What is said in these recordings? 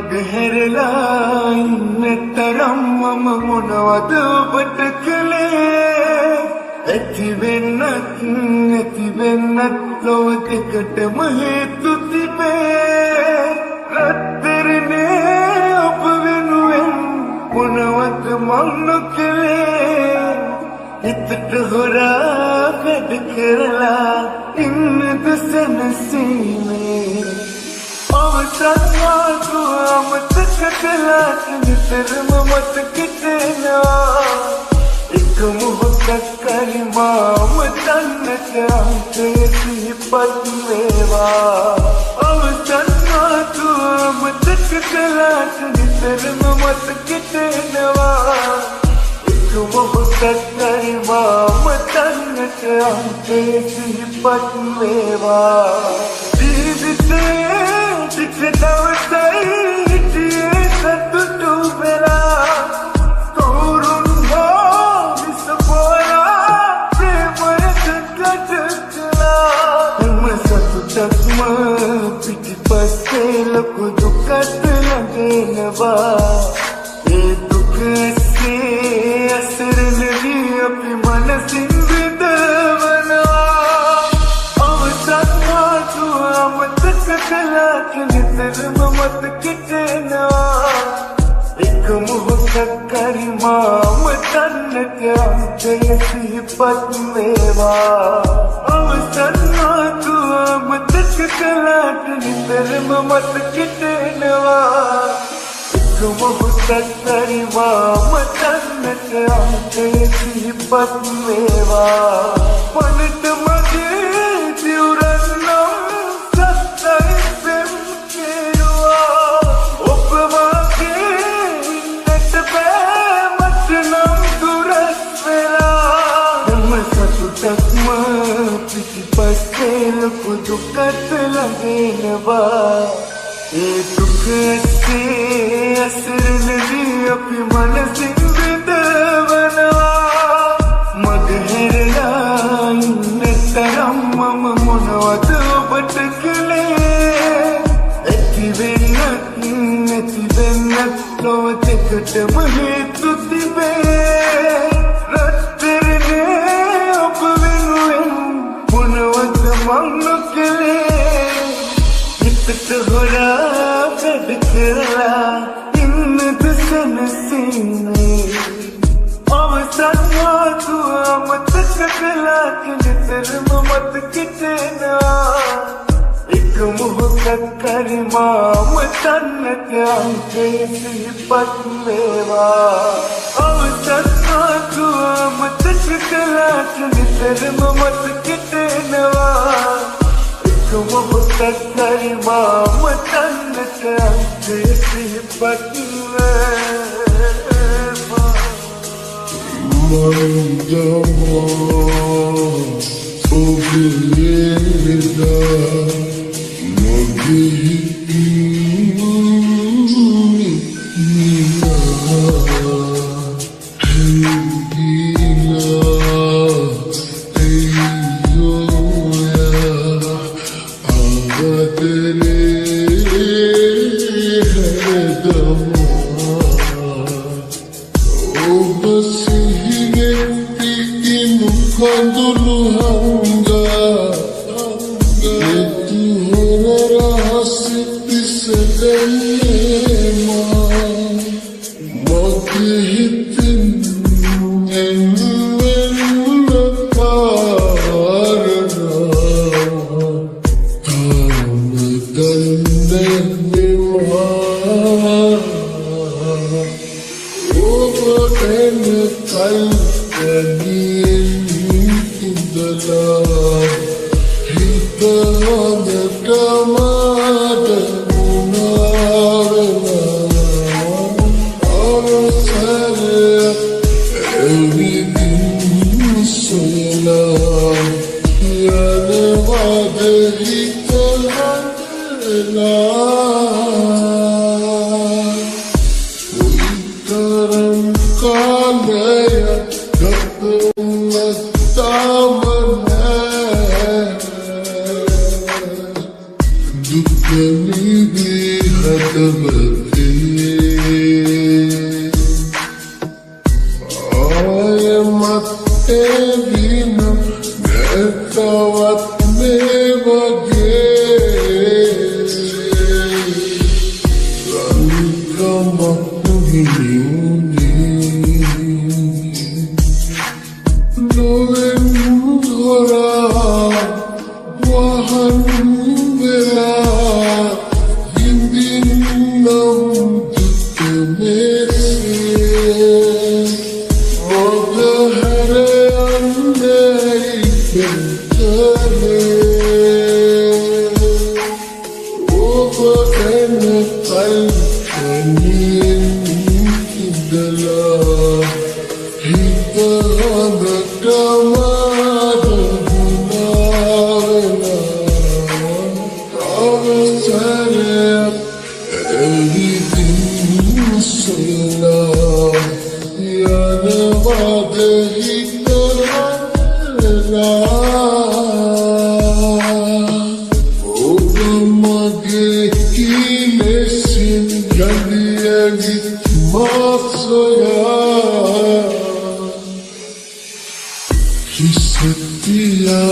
මගහැරලා ඉන්න තරම් මම මොනවද ඔබට කළේ ඇති වෙන්නත් ලොව දෙකටම හේතු තිබේ රත්තරනේ ඔබ වෙනුවෙන් මොනවද මං නොකළේ හිතට හොරා වැඩ කරලා ඉන්නද සැනසීමේ අවසන්වාතු අමතක කළාට නිතරම මතකෙට එනවා එක මොහොතක් හරි මාම දන්නට අන්තය සිහිපත් වේවා අවසන්වාතු අමතක කළාට නිතරම මතකෙට එනවා එක මොහොතක් හරි මාම දන්නට අන්තය සිහිපත් වේවා ජීවිතේ දවසයි හිටියේ සතුටු වෙලා කවුරුන් හෝ විසපොලා ප්‍රේමයට ගටකලා එම සතුටක්ම පිටිපස්සේ ලොකු දුකත් ළඟෙනවා ඒ දුක ඇස්සේ අසරණවී අපි මනසින් නිතරම මතකෙට එනවා එක මොහොතක් හරි මාම දන්නට අන්තය සිහිපත් වේවා අවසන්වාතු අමතක කළාට නිතරම මතකෙට එනවා එක මොහොතක් හරි මාම දන්නට අන්තය සිහිපත් වේවා පනත මගේ දිවුරන්නම් පිටිපස්සේ ලොකු දුකත් ළඟෙනවා ඒ දුක ඇස්සේ අසරණවී අපි මනසින් විඳවනවා මගහැරලා ඉන්න තරම් මම මොනවද ඔබට කළේ ඇති වෙන්නත් ලොව දෙකටම හේතු තිබේ මං නොකළේ හිතට හොරා වැඩ කරලා ඉන්නද සැනසීමේ අවසන්වාතු අමතක කළාට නිතරම මතකෙට එනවා එක මොහොතක් හරි මාම දන්නට අන්තය සිහිපත් වේවා අවසන්වාතු අමතක කළාට නිතරම මතකෙට එනවා එක මොහොතක් හරි මාම දන්නට අන්තය සිහිපත් වේවා නිදි හදවතේ ආයමත් එවින නැතවත් මේ වගේ රංගමක් හිමිුනේ නොවෙන් හොරා වහන් වෙලා හිඳින්නම් දුක මෙසේ ඔබ හැර යන්නේ පෙන්කනේ ඔබ එන කල් කනියෙන් ඉඳලා හිත හොඳටම Setia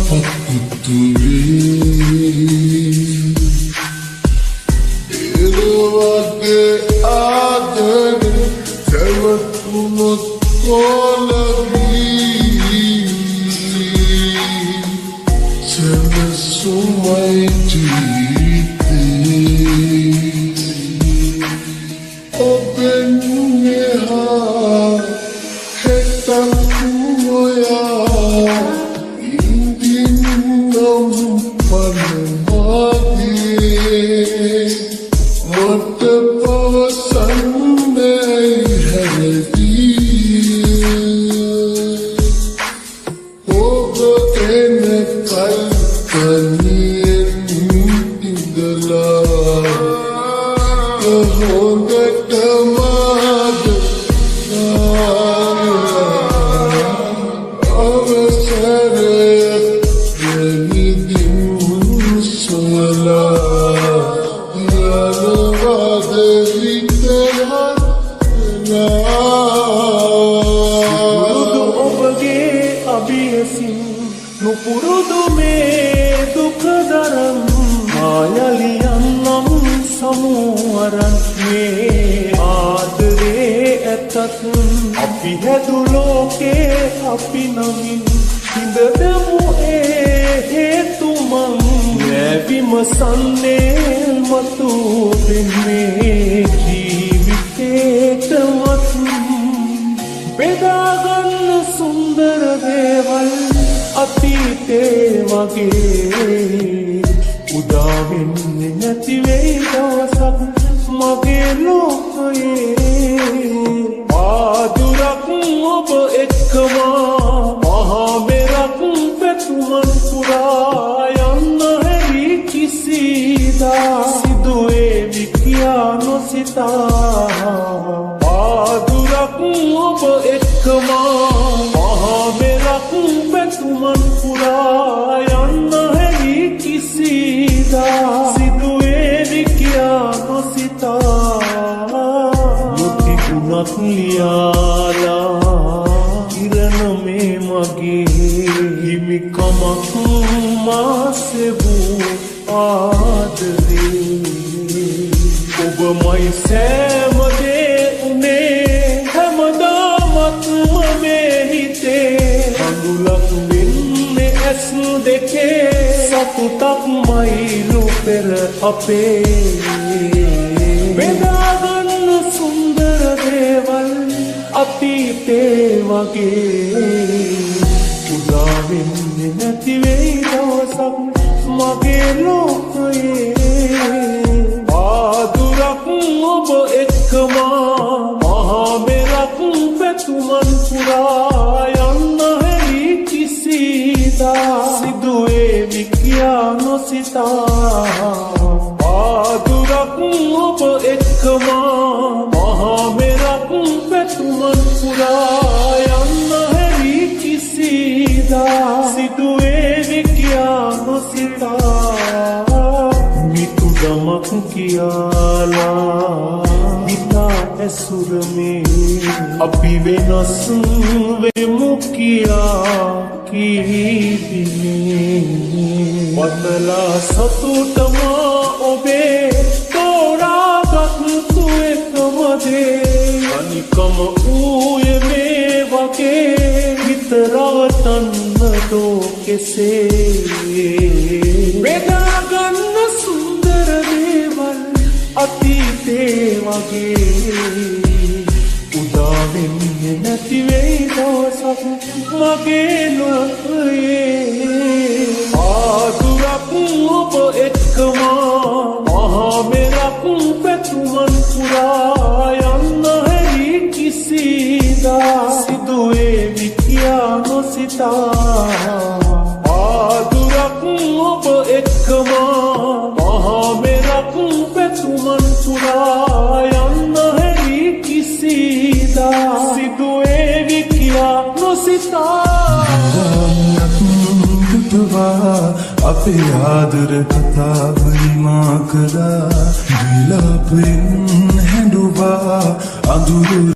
aku tulis Ilwake adane Jawatunut kolagi Sana sumai jite Open neha Hetan kuya Nupurudu me dukadaram Ayaliyanam samuwaran me Aadare ඇතත් අපි හැදු ලෝකේ අපි නමින් හිඳදමු හේතුමන් නැවිමසන්නේ මතු දෙන්නේ ජීවිතේටමත් බෙදාගන්න සුන්දර දේවල් අතීතේ වගේ උදා වෙන්නේ නැති වෙයි දවසක් මගේ ලෝකයේ ආදුරක් ඔබ එක්කම මහා මෙරක් පැතුමන් පුරා යන්න හැරි කිසිදා සිදුවේවි කියා නොසිතා ආදුරක් ඔබ එක්කම මහා මෙරක් පැතුමන් පුරා යන්න හැරි කිසිදා සිදුවේවි කියා නොසිතා නොතිබුණත් ලියාලා ඉරණ මේ මගේ හිමිකමක් මාසෙවූ ආදරේ ඔබමයි සෑම දේ උනේ හැමදාමත් මගේ හිතේ හඳුලක් වෙන්නේ ඇස් දෙකේ සතුටක්මයි ලුපෙර අපේ බෙදාගන්න සුන්දර දේවල් අතීතේ වගේ උදා වෙන්නේ නැති වෙයි දවසක් මගේ ලෝකයේ ආදුරක් ඔබ එක්කම මහා මෙරක් පැතුමන් පුරා යන්න හැරි කිසිදා සිදුවේවි කියා නොසිතා ආදුරක් ඔබ එක්කම මහා මෙරක් පැතුමන් පුරා යන්න හැරි කිසිදා සිදුවේවි කියා නොසිතා මිතුඩ කියාලා හිතා ඇසුර මේ අපි වෙනස් වෙමු කියා කීදිනේ වතලා සතුටම ඔබේ තෝරාගත්තු එකමදේ අනිකම ඌයේ මේ වගේ හිත රවටන්නදෝ කෙසේ බෙදාගන්න සුන්දර දේවල් අතීතේ වගේ උදා වෙන්නේ නැති වෙයි දවසක් මගේ ලෝකයේ ආදුරක් ඔබ එක්කම මහා මෙරක් පැතුමන් පුරා යන්න හැරි කිසිදා සිදුවේවි කියා නොසිතා ආදුරක් ඔබ එක්කම මහා මෙරක් පැතුමන් පුරා යන්න හැරි කිසිදා සිදුවේවි කියා නොසිතා අපේ ආදර කතාව නිමා කළා විලාපෙන් හැඬුවා අඳුර